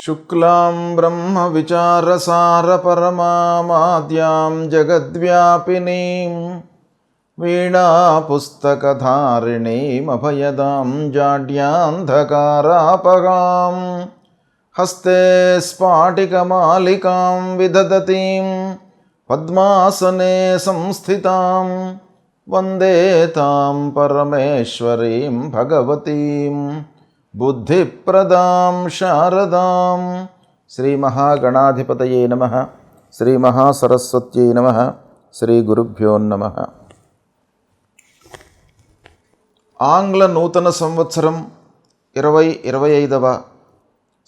శుక్లాం బ్రహ్మవిచారసారపరమామాద్యాం జగద్వ్యాపినీం వీణాపుస్తకధారిణీమభయదాం జాడ్యాంధకారాపగాం హస్తే స్ఫాటికమాలికాం విదదతీం పద్మాసనే సంస్థితాం వందే తాం పరమేశ్వరీం భగవతీం బుద్ధిప్రదాం శారదాం. శ్రీ మహాగణాధిపతయే నమః. శ్రీ మహాసరస్వత్యై నమః. శ్రీ గురుభ్యో నమః. ఆంగ్ల నూతన సంవత్సరం 2025వ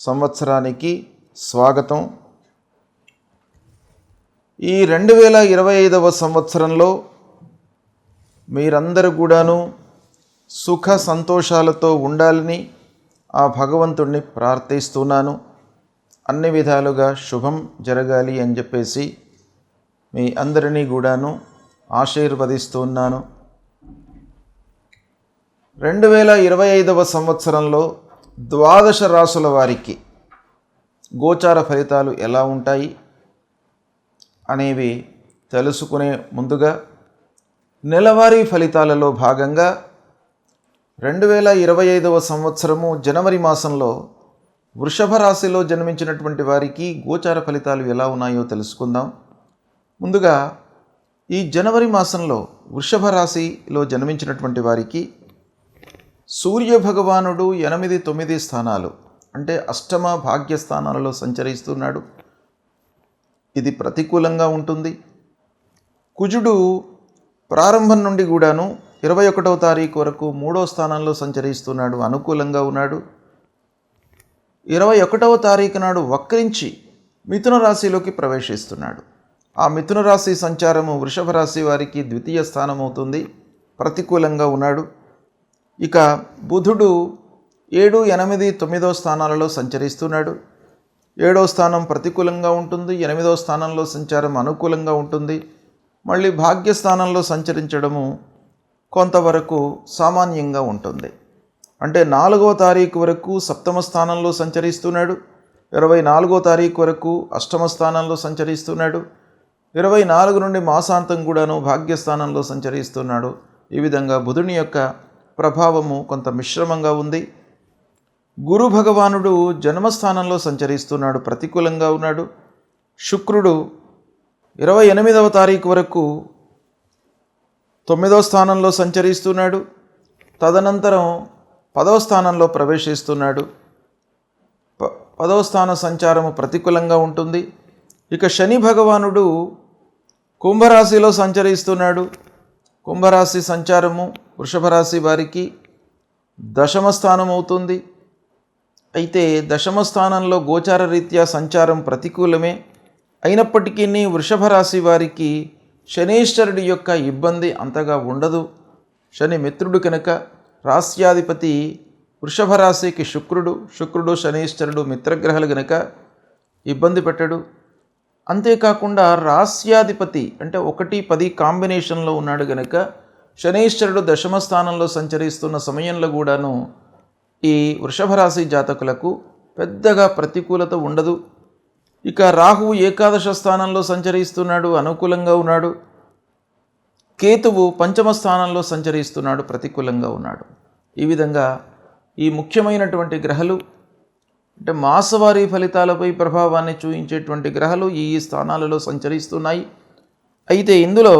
సంవత్సరానికి స్వాగతం. ఈ 2025వ సంవత్సరంలో మీరందరూ కూడాను సుఖ సంతోషాలతో ఉండాలని ఆ భగవంతుణ్ణి ప్రార్థిస్తున్నాను. అన్ని విధాలుగా శుభం జరగాలి అని చెప్పేసి మీ అందరినీ కూడాను ఆశీర్వదిస్తున్నాను. 2025వ సంవత్సరంలో 12 రాసుల వారికి గోచార ఫలితాలు ఎలా ఉంటాయి అనేవి తెలుసుకునే ముందుగా నెలవారీ ఫలితాలలో భాగంగా 2025వ సంవత్సరము జనవరి మాసంలో వృషభ రాశిలో జన్మించినటువంటి వారికి గోచార ఫలితాలు ఎలా ఉన్నాయో తెలుసుకుందాం. ముందుగా ఈ జనవరి మాసంలో వృషభ రాశిలో జన్మించినటువంటి వారికి సూర్య భగవానుడు 8-9 స్థానాలు అంటే అష్టమ భాగ్యస్థానాలలో సంచరిస్తున్నాడు. ఇది ప్రతికూలంగా ఉంటుంది. కుజుడు ప్రారంభం నుండి కూడాను 21వ తారీఖు వరకు 3వ స్థానంలో సంచరిస్తున్నాడు, అనుకూలంగా ఉన్నాడు. 21వ తారీఖు నాడు వక్రించి మిథున రాశిలోకి ప్రవేశిస్తున్నాడు. ఆ మిథున రాశి సంచారము వృషభ రాశి వారికి ద్వితీయ స్థానం అవుతుంది, ప్రతికూలంగా ఉన్నాడు. ఇక బుధుడు 7, 8, 9వ స్థానాలలో సంచరిస్తున్నాడు. 7వ స్థానం ప్రతికూలంగా ఉంటుంది, 8వ స్థానంలో సంచారం అనుకూలంగా ఉంటుంది. మళ్ళీ భాగ్యస్థానంలో సంచరించడము కొంతవరకు సామాన్యంగా ఉంటుంది. అంటే 4వ తారీఖు వరకు సప్తమ స్థానంలో సంచరిస్తున్నాడు, 24వ తారీఖు వరకు అష్టమ స్థానంలో సంచరిస్తున్నాడు, 24 నుండి మాసాంతం కూడాను భాగ్యస్థానంలో సంచరిస్తున్నాడు. ఈ విధంగా బుధుని యొక్క ప్రభావము కొంత మిశ్రమంగా ఉంది. గురు భగవానుడు జన్మస్థానంలో సంచరిస్తున్నాడు, ప్రతికూలంగా ఉన్నాడు. శుక్రుడు 28వ తారీఖు వరకు 9వ స్థానంలో సంచరిస్తున్నాడు, తదనంతరం 10వ స్థానంలో ప్రవేశిస్తున్నాడు. 10వ స్థాన సంచారము ప్రతికూలంగా ఉంటుంది. ఇక శని భగవానుడు కుంభరాశిలో సంచరిస్తున్నాడు. కుంభరాశి సంచారము వృషభ రాశి వారికి దశమ స్థానం అవుతుంది. అయితే దశమ స్థానంలో గోచార రీత్యా సంచారం ప్రతికూలమే అయినప్పటికీ వృషభ రాశి వారికి శనీశ్వరుడి యొక్క ఇబ్బంది అంతగా ఉండదు. శని మిత్రుడు కనుక రాస్యాధిపతి వృషభ రాశికి శుక్రుడు శనీశ్వరుడు మిత్రగ్రహాలు కనుక ఇబ్బంది పెట్టడు. అంతేకాకుండా రాస్యాధిపతి అంటే 1-10 కాంబినేషన్లో ఉన్నాడు కనుక శనీశ్వరుడు దశమ స్థానంలో సంచరిస్తున్న సమయంలో కూడాను ఈ వృషభ రాశి జాతకులకు పెద్దగా ప్రతికూలత ఉండదు. ఇక రాహువు 11వ స్థానంలో సంచరిస్తున్నాడు, అనుకూలంగా ఉన్నాడు. కేతువు 5వ స్థానంలో సంచరిస్తున్నాడు, ప్రతికూలంగా ఉన్నాడు. ఈ విధంగా ఈ ముఖ్యమైనటువంటి గ్రహాలు అంటే మాసవారీ ఫలితాలపై ప్రభావాన్ని చూపించేటువంటి గ్రహాలు ఈ స్థానాలలో సంచరిస్తున్నాయి. అయితే ఇందులో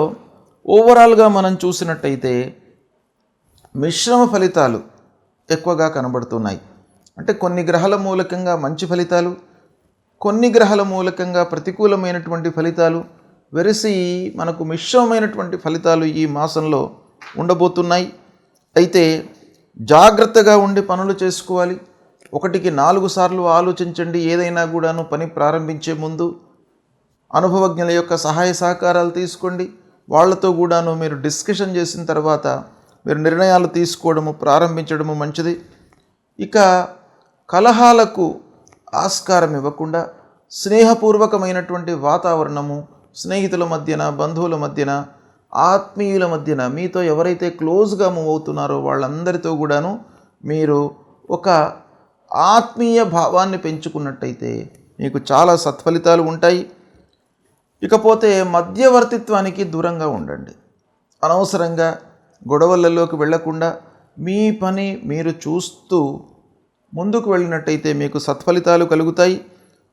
ఓవరాల్గా మనం చూసినట్టయితే మిశ్రమ ఫలితాలు ఎక్కువగా కనబడుతున్నాయి. అంటే కొన్ని గ్రహాల మూలకంగా మంచి ఫలితాలు, కొన్ని గ్రహాల మూలకంగా ప్రతికూలమైనటువంటి ఫలితాలు వెరసి మనకు మిశ్రమమైనటువంటి ఫలితాలు ఈ మాసంలో ఉండబోతున్నాయి. అయితే జాగ్రత్తగా ఉండి పనులు చేసుకోవాలి. 1కి 4 సార్లు ఆలోచించండి. ఏదైనా కూడాను పని ప్రారంభించే ముందు అనుభవజ్ఞుల యొక్క సహాయ సహకారాలు తీసుకోండి. వాళ్ళతో కూడాను మీరు డిస్కషన్ చేసిన తర్వాత మీరు నిర్ణయాలు తీసుకోవడము ప్రారంభించడము మంచిది. ఇక కలహాలకు ఆస్కారం ఇవ్వకుండా స్నేహపూర్వకమైనటువంటి వాతావరణము స్నేహితుల మధ్యన, బంధువుల మధ్యన, ఆత్మీయుల మధ్యన మీతో ఎవరైతే క్లోజ్గా మూవ్ అవుతున్నారో వాళ్ళందరితో కూడాను మీరు ఒక ఆత్మీయ భావాన్ని పెంచుకున్నట్టయితే మీకు చాలా సత్ఫలితాలు ఉంటాయి. ఇకపోతే మధ్యవర్తిత్వానికి దూరంగా ఉండండి. అనవసరంగా గొడవలలోకి వెళ్లకుండా మీ పని మీరు చూస్తూ ముందుకు వెళ్ళినట్టయితే మీకు సత్ఫలితాలు కలుగుతాయి.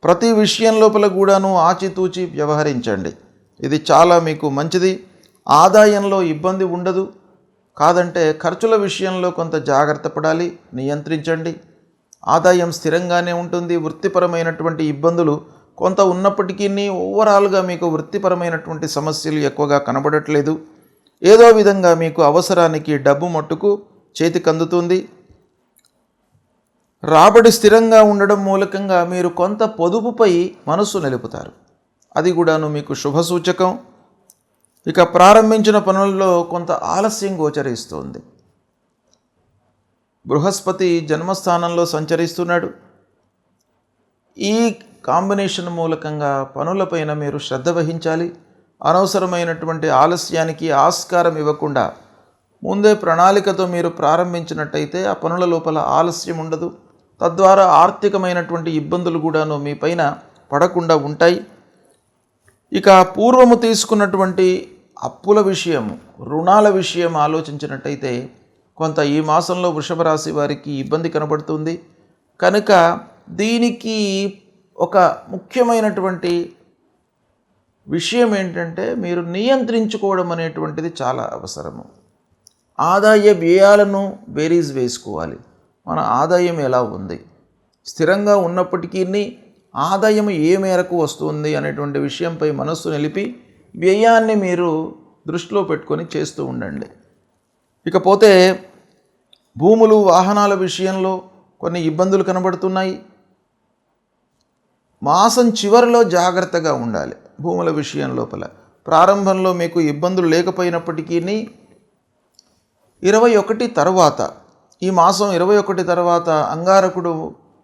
ప్రతి విషయం లోపల కూడాను ఆచితూచి వ్యవహరించండి. ఇది చాలా మీకు మంచిది. ఆదాయంలో ఇబ్బంది ఉండదు. కాదంటే ఖర్చుల విషయంలో కొంత జాగ్రత్త పడాలి, నియంత్రించండి. ఆదాయం స్థిరంగానే ఉంటుంది. వృత్తిపరమైనటువంటి ఇబ్బందులు కొంత ఉన్నప్పటికీ ఓవరాల్గా మీకు వృత్తిపరమైనటువంటి సమస్యలు ఎక్కువగా కనబడట్లేదు. ఏదో విధంగా మీకు అవసరానికి డబ్బు మట్టుకు చేతికి అందుతుంది. రాబడి స్థిరంగా ఉండడం మూలకంగా మీరు కొంత పొదుపుపై మనస్సు నిలుపుతారు. అది కూడాను మీకు శుభసూచకం. ఇక ప్రారంభించిన పనుల్లో కొంత ఆలస్యం గోచరిస్తుంది. బృహస్పతి జన్మస్థానంలో సంచరిస్తున్నాడు. ఈ కాంబినేషన్ మూలకంగా పనులపైన మీరు శ్రద్ధ వహించాలి. అనవసరమైనటువంటి ఆలస్యానికి ఆస్కారం ఇవ్వకుండా ముందే ప్రణాళికతో మీరు ప్రారంభించినట్టయితే ఆ పనుల లోపల ఆలస్యం ఉండదు. తద్వారా ఆర్థికమైనటువంటి ఇబ్బందులు కూడాను మీ పైన పడకుండా ఉంటాయి. ఇక పూర్వము తీసుకున్నటువంటి అప్పుల విషయం, రుణాల విషయం ఆలోచించినట్టయితే కొంత ఈ మాసంలో వృషభ రాశి వారికి ఇబ్బంది కనబడుతుంది. కనుక దీనికి ఒక ముఖ్యమైనటువంటి విషయం ఏంటంటే మీరు నియంత్రించుకోవడం అనేటువంటిది చాలా అవసరము. ఆదాయ వ్యయాలను బేరీజ్ వేసుకోవాలి. మన ఆదాయం ఎలా ఉంది, స్థిరంగా ఉన్నప్పటికీ ఆదాయం ఏ మేరకు వస్తుంది అనేటువంటి విషయంపై మనస్సు నిలిపి వ్యయాన్ని మీరు దృష్టిలో పెట్టుకొని చేస్తూ ఉండండి. ఇకపోతే భూములు, వాహనాల విషయంలో కొన్ని ఇబ్బందులు కనబడుతున్నాయి. మాసం చివరిలో జాగ్రత్తగా ఉండాలి. భూముల విషయం లోపల ప్రారంభంలో మీకు ఇబ్బందులు లేకపోయినప్పటికీ 21 తర్వాత, ఈ మాసం 21 తర్వాత అంగారకుడు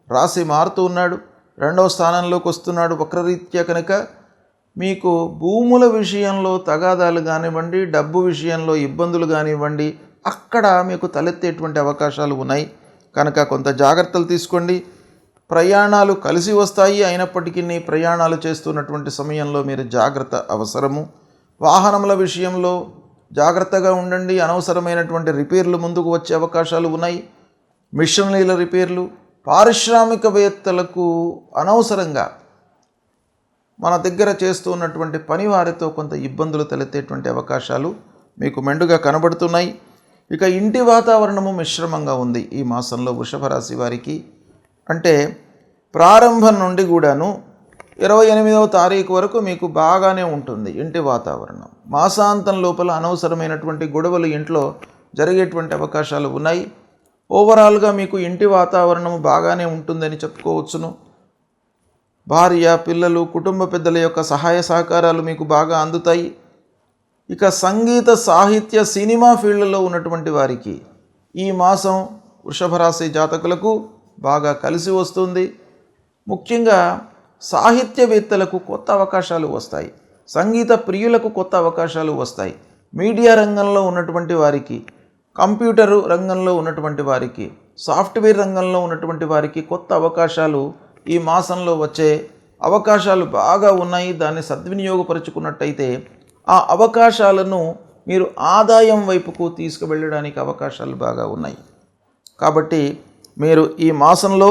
రాశి మారుతూ ఉన్నాడు. 2వ స్థానంలోకి వస్తున్నాడు వక్రరీత్యా. కనుక మీకు భూముల విషయంలో తగాదాలు కానివ్వండి, డబ్బు విషయంలో ఇబ్బందులు కానివ్వండి, అక్కడ మీకు తలెత్తేటువంటి అవకాశాలు ఉన్నాయి. కనుక కొంత జాగ్రత్తలు తీసుకోండి. ప్రయాణాలు కలిసి వస్తాయి. అయినప్పటికీ ప్రయాణాలు చేస్తున్నటువంటి సమయంలో మీరు జాగ్రత్త అవసరము. వాహనముల విషయంలో జాగ్రత్తగా ఉండండి. అనవసరమైనటువంటి రిపేర్లు ముందుకు వచ్చే అవకాశాలు ఉన్నాయి. మిషనరీల రిపేర్లు, పారిశ్రామికవేత్తలకు అనవసరంగా మన దగ్గర చేస్తూ ఉన్నటువంటి పని వారితో కొంత ఇబ్బందులు తలెత్తేటువంటి అవకాశాలు మీకు మెండుగా కనబడుతున్నాయి. ఇక ఇంటి వాతావరణము మిశ్రమంగా ఉంది ఈ మాసంలో వృషభ రాశి వారికి. అంటే ప్రారంభం నుండి కూడాను 28వ తారీఖు వరకు మీకు బాగానే ఉంటుంది ఇంటి వాతావరణం. మాసాంతం లోపల అనవసరమైనటువంటి గొడవలు ఇంట్లో జరిగేటువంటి అవకాశాలు ఉన్నాయి. ఓవరాల్గా మీకు ఇంటి వాతావరణం బాగానే ఉంటుందని చెప్పుకోవచ్చును. భార్య, పిల్లలు, కుటుంబ పెద్దల యొక్క సహాయ సహకారాలు మీకు బాగా అందుతాయి. ఇక సంగీత, సాహిత్య, సినిమా ఫీల్డ్లో ఉన్నటువంటి వారికి ఈ మాసం వృషభ రాశి జాతకులకు బాగా కలిసి వస్తుంది. ముఖ్యంగా సాహిత్యవేత్తలకు కొత్త అవకాశాలు వస్తాయి. సంగీత ప్రియులకు కొత్త అవకాశాలు వస్తాయి. మీడియా రంగంలో ఉన్నటువంటి వారికి, కంప్యూటరు రంగంలో ఉన్నటువంటి వారికి, సాఫ్ట్వేర్ రంగంలో ఉన్నటువంటి వారికి కొత్త అవకాశాలు ఈ మాసంలో వచ్చే అవకాశాలు బాగా ఉన్నాయి. దాన్ని సద్వినియోగపరుచుకున్నట్టయితే ఆ అవకాశాలను మీరు ఆదాయం వైపుకు తీసుకువెళ్ళడానికి అవకాశాలు బాగా ఉన్నాయి. కాబట్టి మీరు ఈ మాసంలో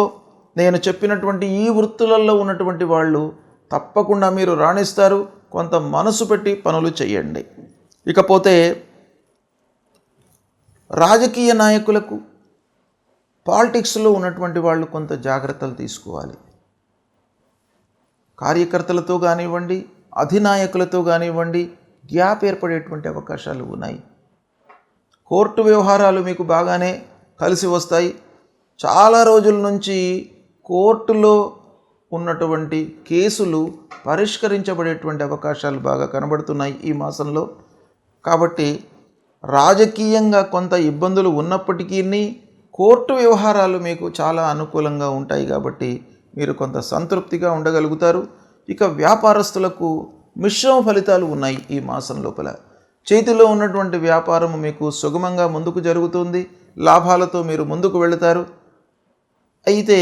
నేను చెప్పినటువంటి ఈ వృత్తులలో ఉన్నటువంటి వాళ్ళు తప్పకుండా మీరు రాణిస్తారు. కొంత మనసు పెట్టి పనులు చేయండి. ఇకపోతే రాజకీయ నాయకులకు, పాలిటిక్స్లో ఉన్నటువంటి వాళ్ళు కొంత జాగ్రత్తలు తీసుకోవాలి. కార్యకర్తలతో కానివ్వండి, అధినాయకులతో కానివ్వండి గ్యాప్ ఏర్పడేటువంటి అవకాశాలు ఉన్నాయి. కోర్టు వ్యవహారాలు మీకు బాగానే కలిసి వస్తాయి. చాలా రోజుల నుంచి కోర్టులో ఉన్నటువంటి కేసులు పరిష్కరించబడేటువంటి అవకాశాలు బాగా కనబడుతున్నాయి ఈ మాసంలో. కాబట్టి రాజకీయంగా కొంత ఇబ్బందులు ఉన్నప్పటికీ కోర్టు వ్యవహారాలు మీకు చాలా అనుకూలంగా ఉంటాయి. కాబట్టి మీరు కొంత సంతృప్తిగా ఉండగలుగుతారు. ఇక వ్యాపారస్తులకు మిశ్రమ ఫలితాలు ఉన్నాయి ఈ మాసం లోపల. చేతిలో ఉన్నటువంటి వ్యాపారం మీకు సుగమంగా ముందుకు జరుగుతుంది. లాభాలతో మీరు ముందుకు వెళతారు. అయితే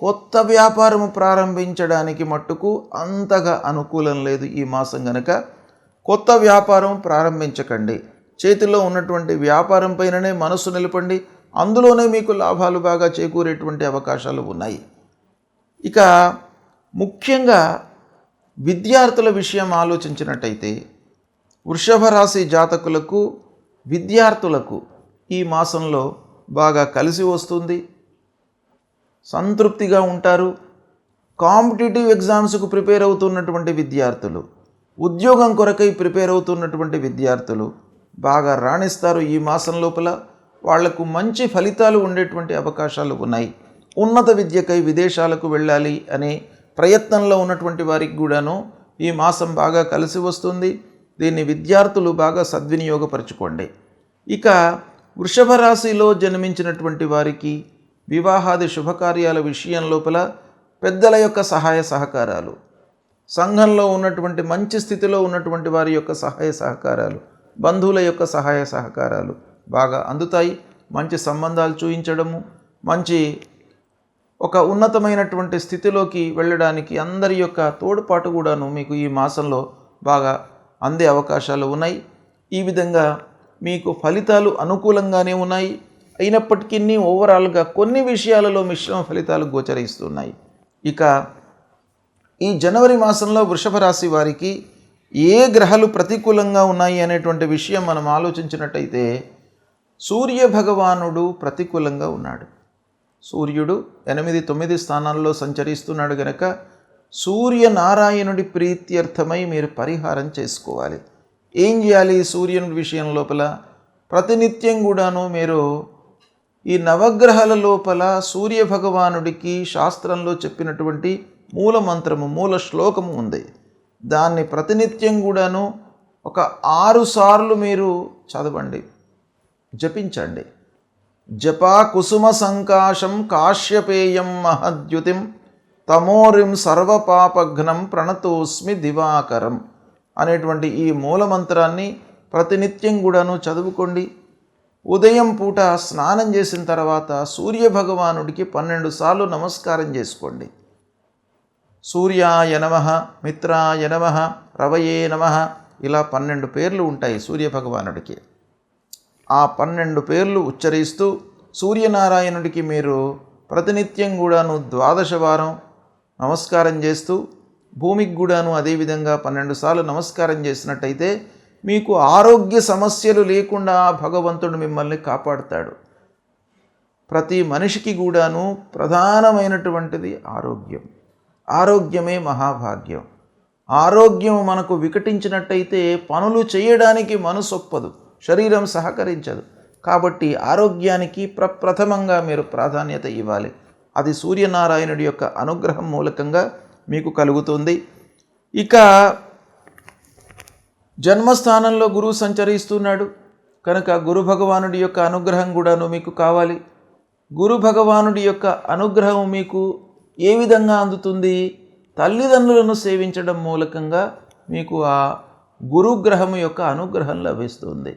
కొత్త వ్యాపారం ప్రారంభించడానికి మట్టుకు అంతగా అనుకూలం లేదు ఈ మాసం గనక కొత్త వ్యాపారం ప్రారంభించకండి. చేతిలో ఉన్నటువంటి వ్యాపారం పైననే మనసు నిలపండి. అందులోనే మీకు లాభాలు బాగా చేకూరేటువంటి అవకాశాలు ఉన్నాయి. ఇక ముఖ్యంగా విద్యార్థుల విషయం ఆలోచించినట్టయితే వృషభ రాశి జాతకులకు, విద్యార్థులకు ఈ మాసంలో బాగా కలిసి వస్తుంది. సంతృప్తిగా ఉంటారు. కాంపిటేటివ్ ఎగ్జామ్స్కు ప్రిపేర్ అవుతున్నటువంటి విద్యార్థులు, ఉద్యోగం కొరకై ప్రిపేర్ అవుతున్నటువంటి విద్యార్థులు బాగా రాణిస్తారు. ఈ మాసం లోపల వాళ్లకు మంచి ఫలితాలు ఉండేటువంటి అవకాశాలు ఉన్నాయి. ఉన్నత విద్యకై విదేశాలకు వెళ్ళాలి అనే ప్రయత్నంలో ఉన్నటువంటి వారికి కూడాను ఈ మాసం బాగా కలిసి వస్తుంది. దీన్ని విద్యార్థులు బాగా సద్వినియోగపరచుకోండి. ఇక వృషభ రాశిలో జన్మించినటువంటి వారికి వివాహాది శుభకార్యాల విషయం లోపల పెద్దల యొక్క సహాయ సహకారాలు, సంఘంలో ఉన్నటువంటి మంచి స్థితిలో ఉన్నటువంటి వారి యొక్క సహాయ సహకారాలు, బంధువుల యొక్క సహాయ సహకారాలు బాగా అందుతాయి. మంచి సంబంధాలు చూయించడము, మంచి ఒక ఉన్నతమైనటువంటి స్థితిలోకి వెళ్ళడానికి అందరి యొక్క తోడ్పాటు కూడాను మీకు ఈ మాసంలో బాగా అందే అవకాశాలు ఉన్నాయి. ఈ విధంగా మీకు ఫలితాలు అనుకూలంగానే ఉన్నాయి. అయినప్పటికీ ఓవరాల్గా కొన్ని విషయాలలో మిశ్రమ ఫలితాలు గోచరిస్తున్నాయి. ఇక ఈ జనవరి మాసంలో వృషభ రాశి వారికి ఏ గ్రహాలు ప్రతికూలంగా ఉన్నాయి అనేటువంటి విషయం మనం ఆలోచించినట్టయితే సూర్య భగవానుడు ప్రతికూలంగా ఉన్నాడు. సూర్యుడు 8-9 స్థానాల్లో సంచరిస్తున్నాడు గనక సూర్యనారాయణుడి ప్రీత్యర్థమై మీరు పరిహారం చేసుకోవాలి. ఏం చేయాలి? సూర్యుని విషయం లోపల ప్రతినిత్యం కూడాను మీరు ఈ నవగ్రహాల లోపల సూర్య భగవానుడికి శాస్త్రంలో చెప్పినటువంటి మూల మంత్రము, మూల శ్లోకము ఉంది. దాన్ని ప్రతినిత్యం కూడాను ఒక 6 సార్లు మీరు చదవండి, జపించండి. జపా కుసుమ సంకాశం కాశ్యపేయం మహద్యుతిం తమోరిం సర్వపాపఘ్నం ప్రణతోస్మి దివాకరం అనేటువంటి ఈ మూలమంత్రాన్ని ప్రతినిత్యం కూడాను చదువుకోండి. ఉదయం పూట స్నానం చేసిన తర్వాత సూర్యభగవానుడికి 12 సార్లు నమస్కారం చేసుకోండి. సూర్యాయ నమః, మిత్రాయ నమః, రవయే నమః, ఇలా 12 పేర్లు ఉంటాయి సూర్యభగవానుడికి. ఆ 12 పేర్లు ఉచ్చరిస్తూ సూర్యనారాయణుడికి మీరు ప్రతినిత్యం కూడాను 12 వారం నమస్కారం చేస్తూ, భూమికి కూడాను అదేవిధంగా 12 సార్లు నమస్కారం చేసినట్టయితే మీకు ఆరోగ్య సమస్యలు లేకుండా భగవంతుడు మిమ్మల్ని కాపాడుతాడు. ప్రతి మనిషికి కూడాను ప్రధానమైనటువంటిది ఆరోగ్యం. ఆరోగ్యమే మహాభాగ్యం. ఆరోగ్యం మనకు వికటించినట్టయితే పనులు చేయడానికి మనసొప్పదు, శరీరం సహకరించదు. కాబట్టి ఆరోగ్యానికి ప్రప్రథమంగా మీరు ప్రాధాన్యత ఇవ్వాలి. అది సూర్యనారాయణుడి యొక్క అనుగ్రహం మూలకంగా మీకు కలుగుతుంది. ఇక జన్మస్థానంలో గురువు సంచరిస్తున్నాడు కనుక గురు భగవానుడి యొక్క అనుగ్రహం కూడాను మీకు కావాలి. గురు భగవానుడి యొక్క అనుగ్రహం మీకు ఏ విధంగా అందుతుంది? తల్లిదండ్రులను సేవించడం మూలకంగా మీకు ఆ గురుగ్రహం యొక్క అనుగ్రహం లభిస్తుంది.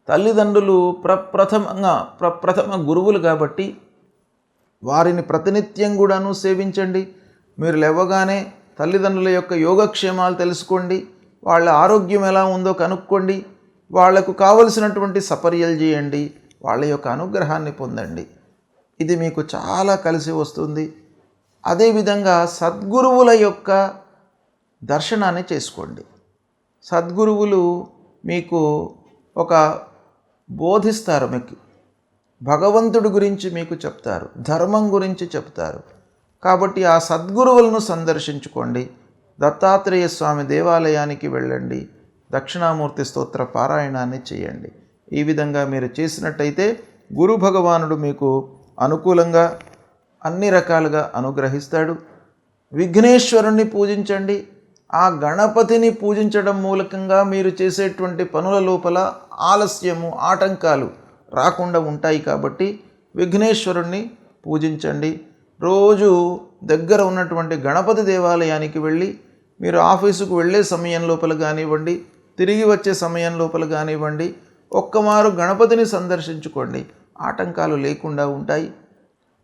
తల్లిదండ్రులు ప్రప్రథమ గురువులు కాబట్టి వారిని ప్రతినిత్యం కూడాను సేవించండి. మీరు లేవగానే తల్లిదండ్రుల యొక్క యోగక్షేమాలు తెలుసుకోండి, వాళ్ళ ఆరోగ్యం ఎలా ఉందో కనుక్కోండి, వాళ్లకు కావలసినటువంటి సపర్యలు చేయండి, వాళ్ళ యొక్క అనుగ్రహాన్ని పొందండి. ఇది మీకు చాలా కలిసి వస్తుంది. అదేవిధంగా సద్గురువుల యొక్క దర్శనాన్ని చేసుకోండి. సద్గురువులు మీకు ఒక బోధిస్తారు, మీకు భగవంతుడి గురించి మీకు చెప్తారు, ధర్మం గురించి చెప్తారు. కాబట్టి ఆ సద్గురువులను సందర్శించుకోండి. దత్తాత్రేయ స్వామి దేవాలయానికి వెళ్ళండి, దక్షిణామూర్తి స్తోత్ర పారాయణాన్ని చేయండి. ఈ విధంగా మీరు చేసినట్టయితే గురు భగవానుడు మీకు అనుకూలంగా అన్ని రకాలుగా అనుగ్రహిస్తాడు. విఘ్నేశ్వరుణ్ణి పూజించండి. ఆ గణపతిని పూజించడం మూలకంగా మీరు చేసేటువంటి పనుల లోపల ఆలస్యము, ఆటంకాలు రాకుండా ఉంటాయి. కాబట్టి విఘ్నేశ్వరుణ్ణి పూజించండి. రోజు దగ్గర ఉన్నటువంటి గణపతి దేవాలయానికి వెళ్ళి మీరు ఆఫీసుకు వెళ్ళే సమయం లోపల కానివ్వండి, తిరిగి వచ్చే సమయం లోపల కానివ్వండి, ఒక్కమారు గణపతిని సందర్శించుకోండి. ఆటంకాలు లేకుండా ఉంటాయి.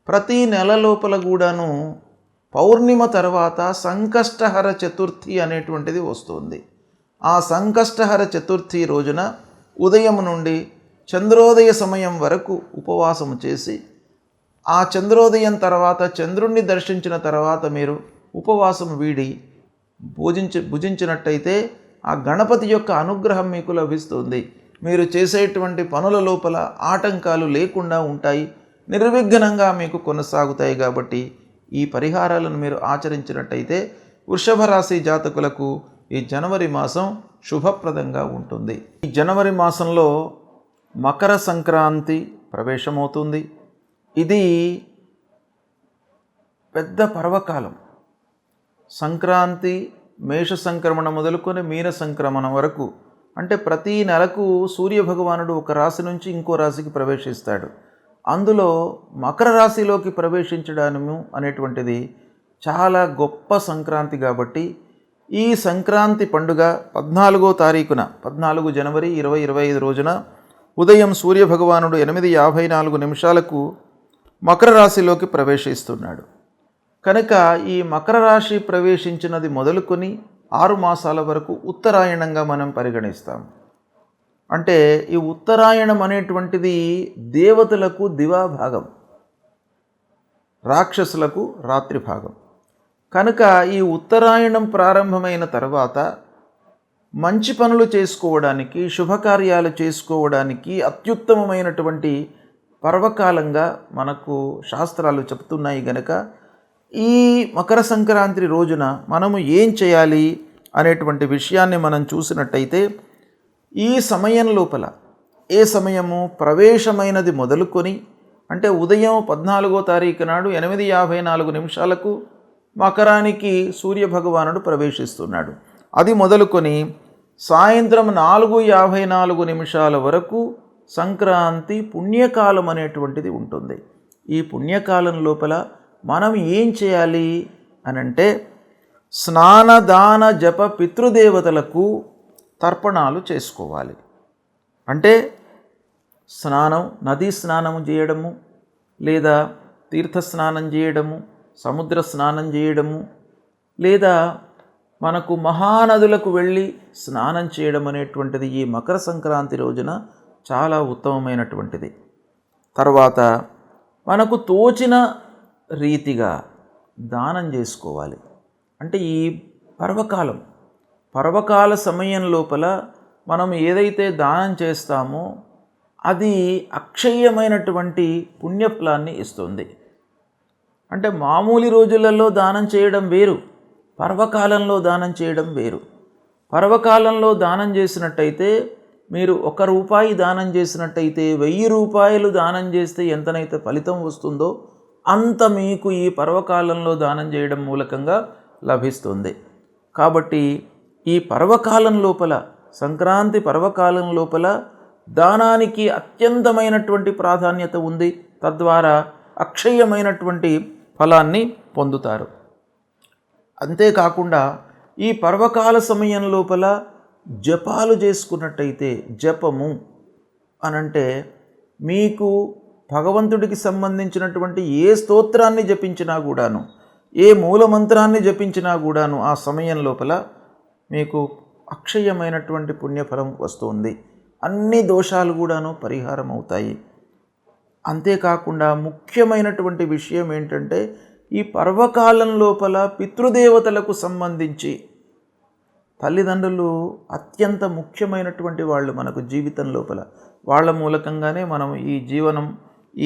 ప్రతి నెల లోపల కూడాను పౌర్ణిమ తర్వాత సంకష్టహర చతుర్థి అనేటువంటిది వస్తుంది. ఆ సంకష్టహర చతుర్థి రోజున ఉదయం నుండి చంద్రోదయ సమయం వరకు ఉపవాసము చేసి, ఆ చంద్రోదయం తర్వాత చంద్రుణ్ణి దర్శించిన తర్వాత మీరు ఉపవాసం వీడి భుజించినట్టయితే ఆ గణపతి యొక్క అనుగ్రహం మీకు లభిస్తుంది. మీరు చేసేటువంటి పనుల లోపల ఆటంకాలు లేకుండా ఉంటాయి, నిర్విఘ్నంగా మీకు కొనసాగుతాయి. కాబట్టి ఈ పరిహారాలను మీరు ఆచరించినట్టయితే వృషభ రాశి జాతకులకు ఈ జనవరి మాసం శుభప్రదంగా ఉంటుంది. ఈ జనవరి మాసంలో మకర సంక్రాంతి ప్రవేశమవుతుంది. ఇది పెద్ద పర్వకాలం. సంక్రాంతి మేష సంక్రమణ మొదలుకొని మీన సంక్రమణ వరకు, అంటే ప్రతి నెలకు సూర్యభగవానుడు ఒక రాశి నుంచి ఇంకో రాశికి ప్రవేశిస్తాడు. అందులో మకర రాశిలోకి ప్రవేశించడము అనేటువంటిది చాలా గొప్ప సంక్రాంతి. కాబట్టి ఈ సంక్రాంతి పండుగ 14వ తారీఖున 14 జనవరి 2025 రోజున ఉదయం సూర్యభగవానుడు 8:54 మకర రాశిలోకి ప్రవేశిస్తున్నాడు. కనుక ఈ మకర రాశి ప్రవేశించినది మొదలుకొని 6 మాసాల వరకు ఉత్తరాయణంగా మనం పరిగణిస్తాం. అంటే ఈ ఉత్తరాయణం అనేటువంటిది దేవతలకు దివాభాగం, రాక్షసులకు రాత్రి భాగం. కనుక ఈ ఉత్తరాయణం ప్రారంభమైన తర్వాత మంచి పనులు చేసుకోవడానికి, శుభకార్యాలు చేసుకోవడానికి అత్యుత్తమమైనటువంటి పర్వకాలంగా మనకు శాస్త్రాలు చెప్తున్నాయి. గనక ఈ మకర సంక్రాంతి రోజున మనము ఏం చేయాలి అనేటువంటి విషయాన్ని మనం చూసినట్టయితే, ఈ సమయం లోపల ఏ సమయము ప్రవేశమైనది మొదలుకొని, అంటే ఉదయం 14వ తారీఖు నాడు 8:54 మకరానికి సూర్యభగవానుడు ప్రవేశిస్తున్నాడు. అది మొదలుకొని సాయంత్రం 4:54 వరకు సంక్రాంతి పుణ్యకాలం అనేటువంటిది ఉంటుంది. ఈ పుణ్యకాలం లోపల మనం ఏం చేయాలి అనంటే, స్నానదాన జప పితృదేవతలకు తర్పణాలు చేసుకోవాలి. అంటే స్నానం, నదీ స్నానం చేయడము, లేదా తీర్థ స్నానం చేయడము, సముద్ర స్నానం చేయడము, లేదా మనకు మహానదులకు వెళ్ళి స్నానం చేయడం అనేటువంటిది ఈ మకర సంక్రాంతి రోజున చాలా ఉత్తమమైనటువంటిది. తర్వాత మనకు తోచిన రీతిగా దానం చేసుకోవాలి. అంటే ఈ పర్వకాల సమయం లోపల మనం ఏదైతే దానం చేస్తామో అది అక్షయ్యమైనటువంటి పుణ్యఫలాన్ని ఇస్తుంది. అంటే మామూలు రోజులలో దానం చేయడం వేరు, పర్వకాలంలో దానం చేయడం వేరు. పర్వకాలంలో దానం చేసినట్టయితే, మీరు ₹1 దానం చేసినట్టయితే 1000 రూపాయలు దానం చేస్తే ఎంతనైతే ఫలితం వస్తుందో అంత మీకు ఈ పర్వకాలంలో దానం చేయడం మూలకంగా లభిస్తుంది. కాబట్టి ఈ పర్వకాలం లోపల, సంక్రాంతి పర్వకాలం లోపల దానానికి అత్యంతమైనటువంటి ప్రాధాన్యత ఉంది. తద్వారా అక్షయమైనటువంటి ఫలాన్ని పొందుతారు. అంతేకాకుండా ఈ పర్వకాల సమయం లోపల జపాలు చేసుకున్నట్టయితే, జపము అనంటే మీకు భగవంతుడికి సంబంధించినటువంటి ఏ స్తోత్రాన్ని జపించినా కూడాను, ఏ మూలమంత్రాన్ని జపించినా కూడాను ఆ సమయం లోపల మీకు అక్షయమైనటువంటి పుణ్యఫలం వస్తుంది. అన్ని దోషాలు కూడాను పరిహారం అవుతాయి. అంతేకాకుండా ముఖ్యమైనటువంటి విషయం ఏంటంటే, ఈ పర్వకాలం లోపల పితృదేవతలకు సంబంధించి తల్లిదండ్రులు అత్యంత ముఖ్యమైనటువంటి వాళ్ళు మనకు జీవితం లోపల. వాళ్ళ మూలకంగానే మనం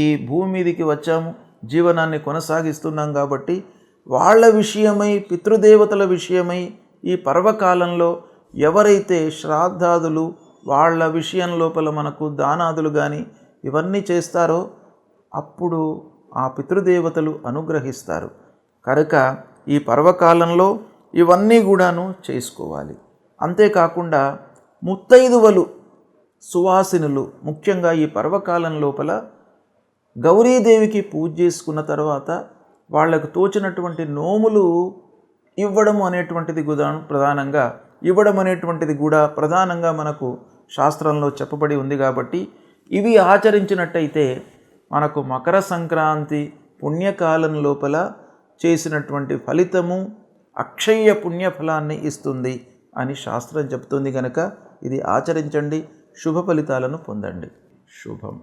ఈ భూమి మీదికి వచ్చాము, జీవనాన్ని కొనసాగిస్తున్నాం. కాబట్టి వాళ్ళ విషయమై, పితృదేవతల విషయమై ఈ పర్వకాలంలో ఎవరైతే శ్రాద్ధాదులు, వాళ్ళ విషయం లోపల మనకు దానాదులు కానీ ఇవన్నీ చేస్తారో అప్పుడు ఆ పితృదేవతలు అనుగ్రహిస్తారు. కనుక ఈ పర్వకాలంలో ఇవన్నీ కూడాను చేసుకోవాలి. అంతేకాకుండా ముత్తైదువలు, సువాసినులు ముఖ్యంగా ఈ పర్వకాలం లోపల గౌరీదేవికి పూజ చేసుకున్న తర్వాత వాళ్లకు తోచినటువంటి నోములు ఇవ్వడం అనేటువంటిది కూడా ప్రధానంగా మనకు శాస్త్రంలో చెప్పబడి ఉంది. కాబట్టి ఇవి ఆచరించినట్టయితే మనకు మకర సంక్రాంతి పుణ్యకాలం లోపల చేసినటువంటి ఫలితము అక్షయ పుణ్యఫలాన్ని ఇస్తుంది అని శాస్త్రం చెప్తుంది కనుక ఇది ఆచరించండి, శుభ ఫలితాలను పొందండి. శుభం.